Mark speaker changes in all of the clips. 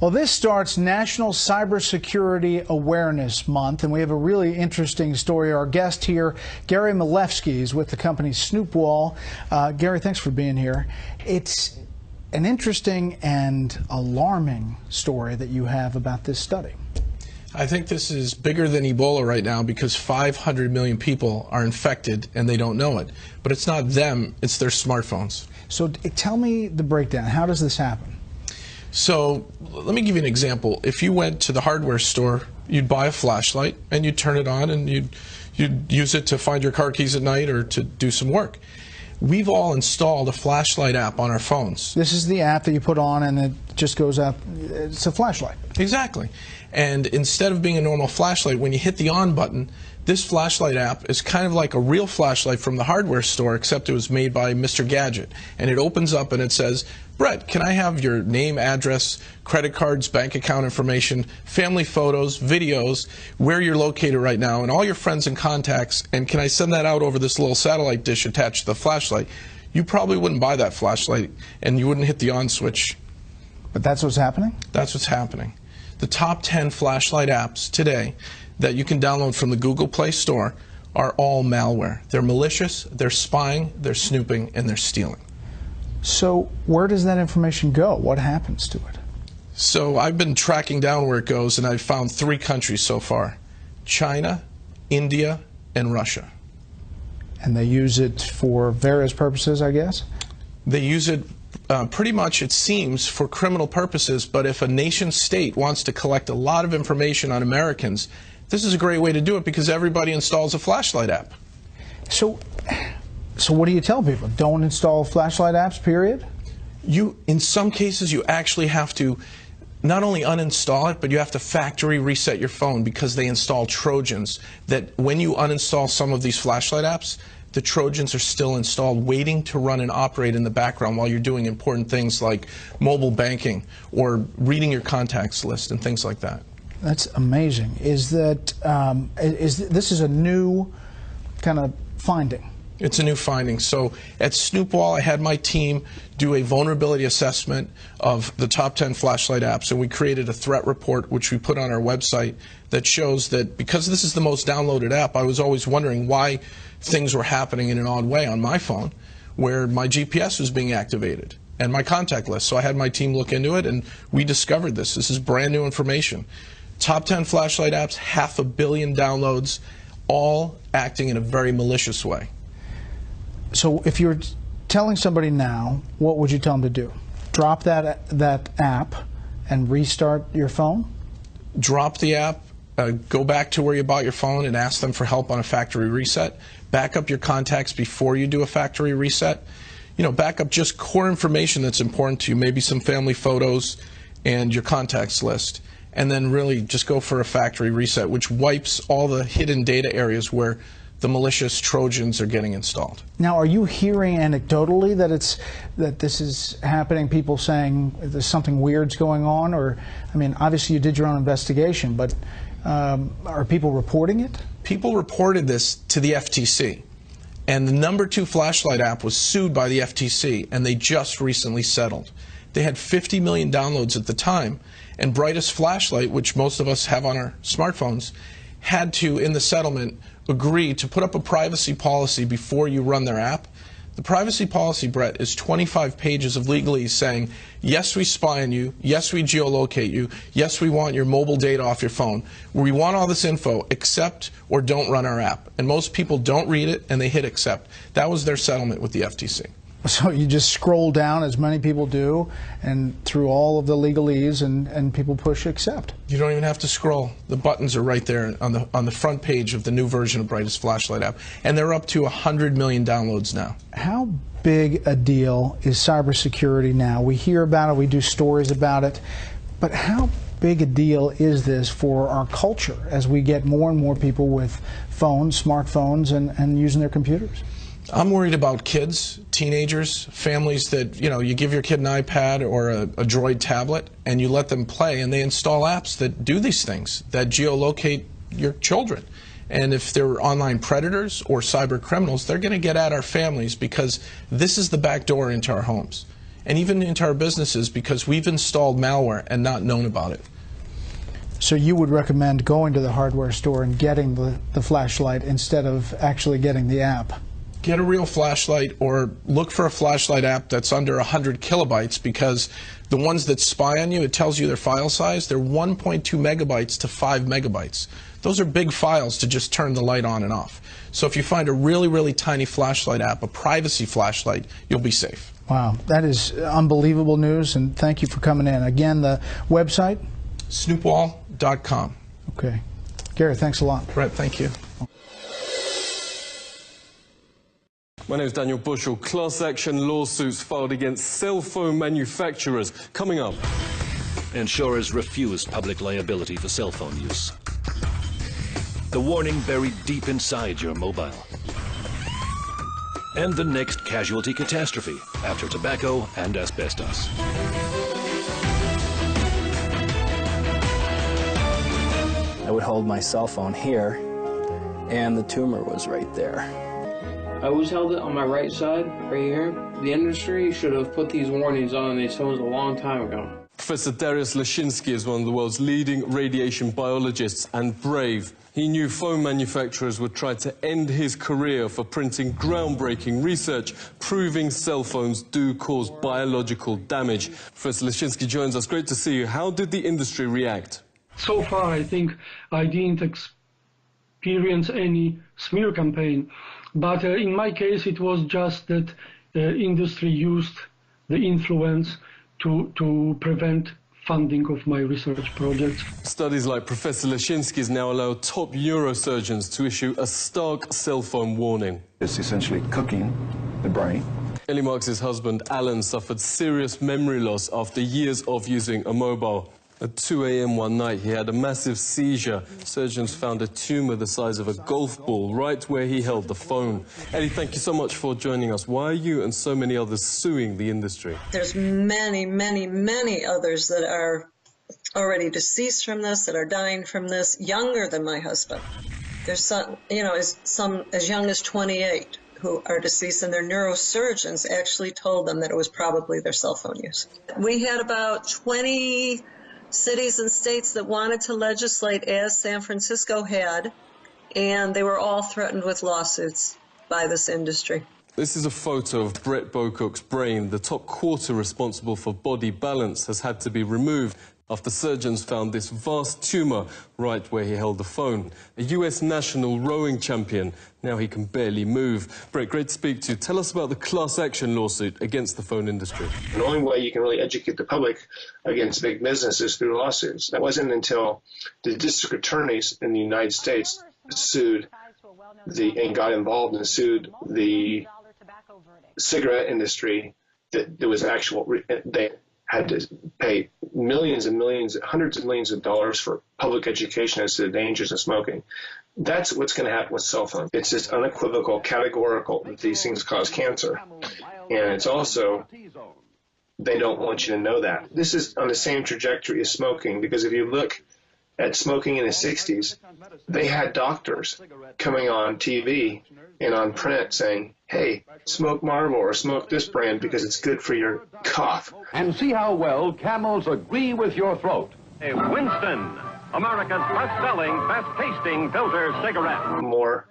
Speaker 1: Well, this starts National Cybersecurity Awareness Month, and we have a really interesting story. Our guest here, Gary Milewski, is with the company Snoopwall. Gary, thanks for being here. It's an interesting and alarming story that you have about this study.
Speaker 2: I think this is bigger than Ebola right now because 500 million people are infected and they don't know it. But it's not them, it's their smartphones.
Speaker 1: So tell me the breakdown. How does this happen?
Speaker 2: So let me give you an example. If you went to the hardware store, you'd buy a flashlight and you'd turn it on and you'd use it to find your car keys at night or to do some work. We've all installed a flashlight app on our phones.
Speaker 1: This is the app that you put on and it just goes up. It's a flashlight.
Speaker 2: Exactly. And instead of being a normal flashlight, when you hit the on button, this flashlight app is kind of like a real flashlight from the hardware store, except it was made by Mr. Gadget. And it opens up and it says, Brett, can I have your name, address, credit cards, bank account information, family photos, videos, where you're located right now, and all your friends and contacts, and can I send that out over this little satellite dish attached to the flashlight? You probably wouldn't buy that flashlight, and you wouldn't hit the on switch.
Speaker 1: But that's what's happening?
Speaker 2: That's what's happening. The top 10 flashlight apps today that you can download from the Google Play Store are all malware. They're malicious, they're spying, they're snooping, and they're stealing.
Speaker 1: So where does that information go? What happens to it?
Speaker 2: So I've been tracking down where it goes, and I've found 3 countries so far: China, India, and Russia.
Speaker 1: And they use it for various purposes, I guess?
Speaker 2: They use it pretty much, it seems, for criminal purposes, but if a nation state wants to collect a lot of information on Americans, this is a great way to do it because everybody installs a flashlight app.
Speaker 1: So what do you tell people? Don't install flashlight apps, period?
Speaker 2: In some cases, you actually have to not only uninstall it, but you have to factory reset your phone because they install Trojans that when you uninstall some of these flashlight apps, the Trojans are still installed waiting to run and operate in the background while you're doing important things like mobile banking or reading your contacts list and things like that.
Speaker 1: That's amazing. This is a new kind of finding?
Speaker 2: It's a new finding. So at Snoopwall, I had my team do a vulnerability assessment of the top 10 flashlight apps, and we created a threat report, which we put on our website, that shows that because this is the most downloaded app, I was always wondering why things were happening in an odd way on my phone, where my GPS was being activated and my contact list. So I had my team look into it, and we discovered this. This is brand new information. Top 10 flashlight apps, 500 million downloads, all acting in a very malicious way.
Speaker 1: So if you're telling somebody now, what would you tell them to do? Drop that app and restart your phone?
Speaker 2: Drop the app, go back to where you bought your phone and ask them for help on a factory reset. Back up your contacts before you do a factory reset. Back up just core information that's important to you, maybe some family photos and your contacts list. And then really just go for a factory reset, which wipes all the hidden data areas where the malicious Trojans are getting installed.
Speaker 1: Now, are you hearing anecdotally that this is happening? People saying there's something weird's going on, or I mean, obviously you did your own investigation, but are people reporting it?
Speaker 2: People reported this to the FTC, and the #2 flashlight app was sued by the FTC, and they just recently settled. They had 50 million downloads at the time, and Brightest Flashlight, which most of us have on our smartphones, had to, in the settlement, agree to put up a privacy policy before you run their app. The privacy policy, Brett, is 25 pages of legalese saying, yes, we spy on you, yes, we geolocate you, yes, we want your mobile data off your phone. We want all this info, accept or don't run our app. And most people don't read it, and they hit accept. That was their settlement with the FTC. So
Speaker 1: you just scroll down, as many people do, and through all of the legalese, and people push accept.
Speaker 2: You don't even have to scroll. The buttons are right there on the front page of the new version of Brightest Flashlight app, and they're up to 100 million downloads now.
Speaker 1: How big a deal is cybersecurity now? We hear about it, we do stories about it, but how big a deal is this for our culture as we get more and more people with phones, smartphones, and using their computers?
Speaker 2: I'm worried about kids, teenagers, families that, you give your kid an iPad or a Droid tablet and you let them play, and they install apps that do these things, that geolocate your children. And if they're online predators or cyber criminals, they're going to get at our families because this is the back door into our homes. and even into our businesses because we've installed malware and not known about it.
Speaker 1: So you would recommend going to the hardware store and getting the flashlight instead of actually getting the app?
Speaker 2: Get a real flashlight, or look for a flashlight app that's under 100 kilobytes, because the ones that spy on you, it tells you their file size, they're 1.2 megabytes to 5 megabytes. Those are big files to just turn the light on and off. So if you find a really, really tiny flashlight app, a privacy flashlight, you'll be safe.
Speaker 1: Wow, that is unbelievable news, and thank you for coming in. Again, the website?
Speaker 2: Snoopwall.com.
Speaker 1: Okay. Gary, thanks a lot.
Speaker 2: Brett, thank you.
Speaker 3: My name is Daniel Bushell. Class action lawsuits filed against cell phone manufacturers. Coming up.
Speaker 4: Insurers refused public liability for cell phone use. The warning buried deep inside your mobile. And the next casualty catastrophe after tobacco and asbestos.
Speaker 5: I would hold my cell phone here, and the tumor was right there.
Speaker 6: I always held it on my right side, right here. The industry should have put these warnings on, and they told us a long time ago.
Speaker 3: Professor Dariusz Leszczynski is one of the world's leading radiation biologists and brave. He knew phone manufacturers would try to end his career for printing groundbreaking research proving cell phones do cause biological damage. Professor Leszczynski joins us. Great to see you. How did the industry react?
Speaker 7: So far, I think I didn't experience any smear campaign. But in my case, it was just that industry used the influence to prevent funding of my research projects.
Speaker 3: Studies like Professor Leszczynski's now allow top neurosurgeons to issue a stark cell phone warning.
Speaker 8: It's essentially cooking the brain.
Speaker 3: Ellie Marks' husband, Alan, suffered serious memory loss after years of using a mobile. At 2 a.m. one night, he had a massive seizure. Surgeons found a tumor the size of a golf ball right where he held the phone. Ellie, thank you so much for joining us. Why are you and so many others suing the industry?
Speaker 9: There's many, many, many others that are already deceased from this, that are dying from this, younger than my husband. There's some, some as young as 28 who are deceased, and their neurosurgeons actually told them that it was probably their cell phone use. We had about 20 cities and states that wanted to legislate as San Francisco had, and they were all threatened with lawsuits by this industry.
Speaker 3: This is a photo of Brett Bocock's brain. The top quarter responsible for body balance has had to be removed after surgeons found this vast tumor right where he held the phone. A US national rowing champion. Now he can barely move. Brett, great to speak to you. Tell us about the class action lawsuit against the phone industry.
Speaker 10: The only way you can really educate the public against big business is through lawsuits. That wasn't until the district attorneys in the United States sued and got involved and sued the cigarette industry that there was they had to pay millions and millions, hundreds of millions of dollars for public education as to the dangers of smoking. That's what's going to happen with cell phones. It's just unequivocal, categorical that these things cause cancer. And it's also, they don't want you to know that. This is on the same trajectory as smoking, because if you look at smoking in the 60s, they had doctors coming on TV and on print saying, hey, smoke Marlboro or smoke this brand because it's good for your cough.
Speaker 11: And see how well Camels agree with your throat. A Winston, America's best-selling, best-tasting filter cigarette.
Speaker 10: More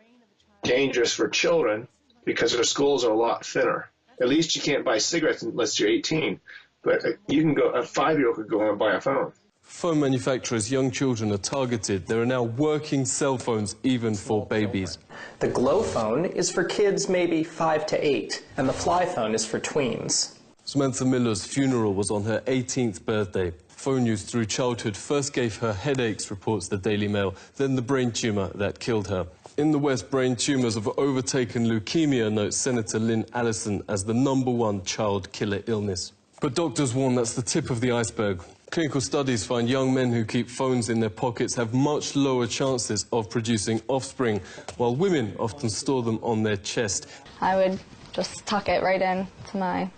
Speaker 10: dangerous for children because their skulls are a lot thinner. At least you can't buy cigarettes unless you're 18, but you can go. A 5-year-old could go and buy a phone.
Speaker 3: Phone manufacturers' young children are targeted. There are now working cell phones even for babies.
Speaker 5: The Glow phone is for kids maybe 5 to 8, and the Fly phone is for tweens.
Speaker 3: Samantha Miller's funeral was on her 18th birthday. Phone use through childhood first gave her headaches, reports the Daily Mail, then the brain tumor that killed her. In the West, brain tumors have overtaken leukemia, notes Senator Lynn Allison, as the #1 child killer illness. But doctors warn that's the tip of the iceberg. Clinical studies find young men who keep phones in their pockets have much lower chances of producing offspring, while women often store them on their chest.
Speaker 12: I would just tuck it right in to my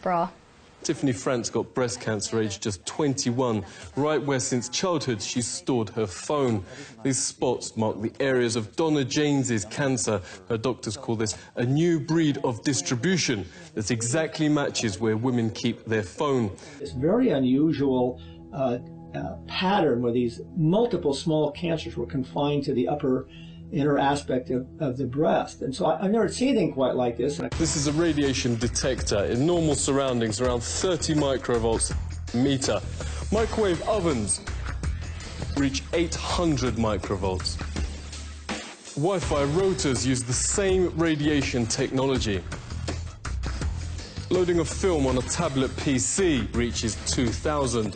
Speaker 12: bra.
Speaker 3: Tiffany France got breast cancer aged just 21, right where since childhood she's stored her phone. These spots mark the areas of Donna James's cancer. Her doctors call this a new breed of distribution that exactly matches where women keep their phone.
Speaker 12: It's very unusual pattern where these multiple small cancers were confined to the upper inner aspect of the breast. And so I've never seen anything quite like this.
Speaker 3: This is a radiation detector in normal surroundings, around 30 microvolts a meter. Microwave ovens reach 800 microvolts. Wi-Fi routers use the same radiation technology. Loading a film on a tablet PC reaches 2,000.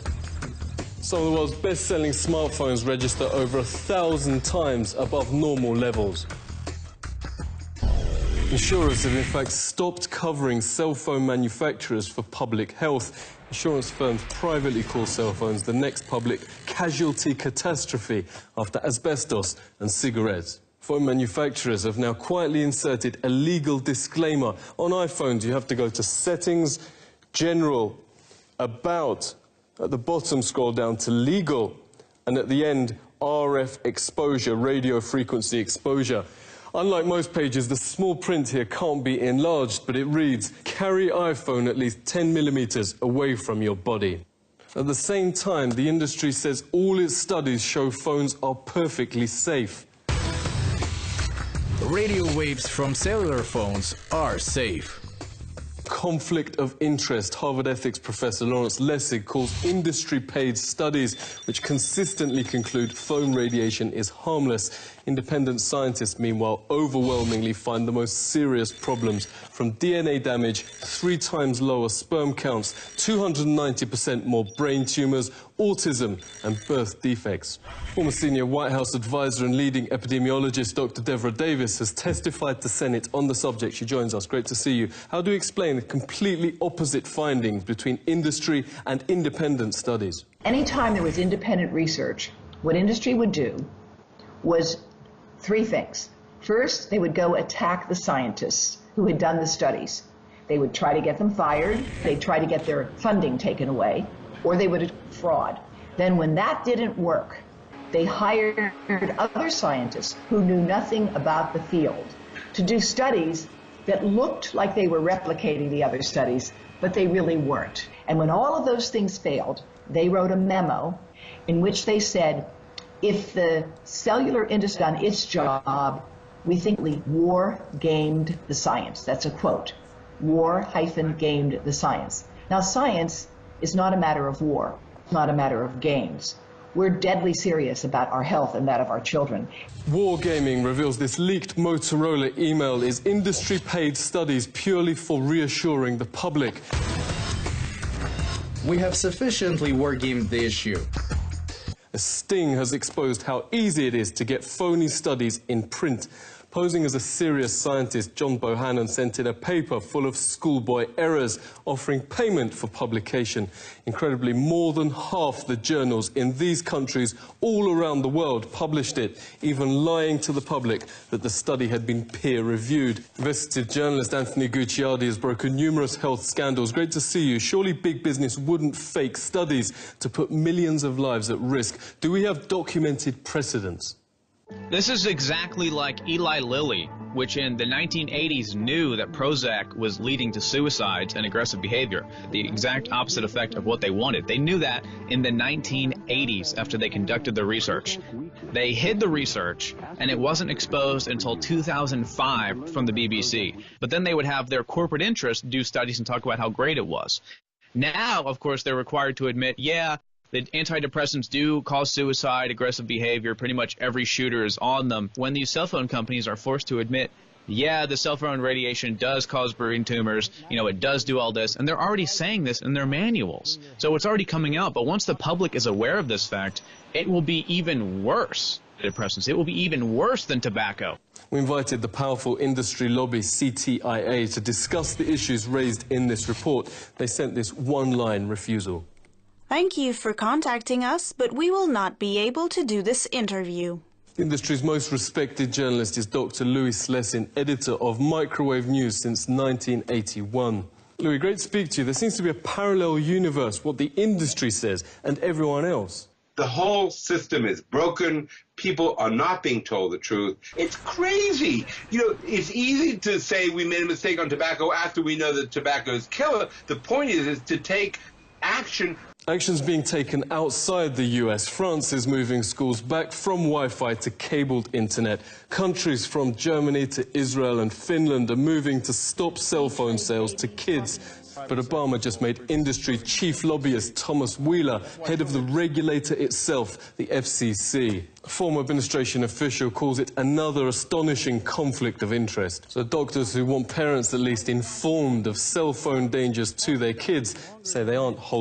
Speaker 3: Some of the world's best-selling smartphones register over 1,000 times above normal levels. Insurers have in fact stopped covering cell phone manufacturers for public health. Insurance firms privately call cell phones the next public casualty catastrophe after asbestos and cigarettes. Phone manufacturers have now quietly inserted a legal disclaimer. On iPhones, you have to go to Settings, General, About. At the bottom, scroll down to Legal, and at the end, RF exposure, radio frequency exposure. Unlike most pages, the small print here can't be enlarged, but it reads, carry iPhone at least 10 millimeters away from your body. At the same time, the industry says all its studies show phones are perfectly safe.
Speaker 13: Radio waves from cellular phones are safe.
Speaker 3: Conflict of interest. Harvard ethics professor Lawrence Lessig calls industry-paid studies which consistently conclude phone radiation is harmless. Independent scientists, meanwhile, overwhelmingly find the most serious problems, from DNA damage, 3 times lower sperm counts, 290% more brain tumors, autism and birth defects. Former senior White House advisor and leading epidemiologist Dr. Devra Davis has testified to Senate on the subject. She joins us. Great to see you. How do you explain the completely opposite findings between industry and independent studies?
Speaker 14: Anytime there was independent research, what industry would do was 3 things. First, they would go attack the scientists who had done the studies. They would try to get them fired, they'd try to get their funding taken away, or they would fraud. Then when that didn't work, they hired other scientists who knew nothing about the field to do studies that looked like they were replicating the other studies, but they really weren't. And when all of those things failed, they wrote a memo in which they said, if the cellular industry done its job, we think war gamed the science. That's a quote. War-gamed the science. Now, science is not a matter of war, not a matter of games. We're deadly serious about our health and that of our children.
Speaker 3: Wargaming reveals this leaked Motorola email is industry-paid studies purely for reassuring the public.
Speaker 13: We have sufficiently wargamed the issue.
Speaker 3: A sting has exposed how easy it is to get phony studies in print. Posing as a serious scientist, John Bohannon sent in a paper full of schoolboy errors, offering payment for publication. Incredibly, more than half the journals in these countries all around the world published it, even lying to the public that the study had been peer-reviewed. Investigative journalist Anthony Gucciardi has broken numerous health scandals. Great to see you. Surely big business wouldn't fake studies to put millions of lives at risk. Do we have documented precedents?
Speaker 15: This is exactly like Eli Lilly, which in the 1980s knew that Prozac was leading to suicides and aggressive behavior, the exact opposite effect of what they wanted. They knew that in the 1980s after they conducted the research. They hid the research, and it wasn't exposed until 2005 from the BBC. But then they would have their corporate interests do studies and talk about how great it was. Now, of course, they're required to admit, yeah, the antidepressants do cause suicide, aggressive behavior. Pretty much every shooter is on them. When these cell phone companies are forced to admit, yeah, the cell phone radiation does cause brain tumors, it does do all this, and they're already saying this in their manuals. So it's already coming out, but once the public is aware of this fact, it will be even worse. Depressants. It will be even worse than tobacco.
Speaker 3: We invited the powerful industry lobby CTIA to discuss the issues raised in this report. They sent this one-line refusal.
Speaker 16: Thank you for contacting us, but we will not be able to do this interview.
Speaker 3: The industry's most respected journalist is Dr. Louis Slessin, editor of Microwave News since 1981. Louis, great to speak to you. There seems to be a parallel universe, what the industry says and everyone else.
Speaker 17: The whole system is broken. People are not being told the truth. It's crazy. You know, it's easy to say we made a mistake on tobacco after we know that tobacco is killer. The point is to take action.
Speaker 3: Action's being taken outside the US. France is moving schools back from Wi-Fi to cabled internet. Countries from Germany to Israel and Finland are moving to stop cell phone sales to kids. But Obama just made industry chief lobbyist Thomas Wheeler head of the regulator itself, the FCC. A former administration official calls it another astonishing conflict of interest. So doctors who want parents at least informed of cell phone dangers to their kids say they aren't holding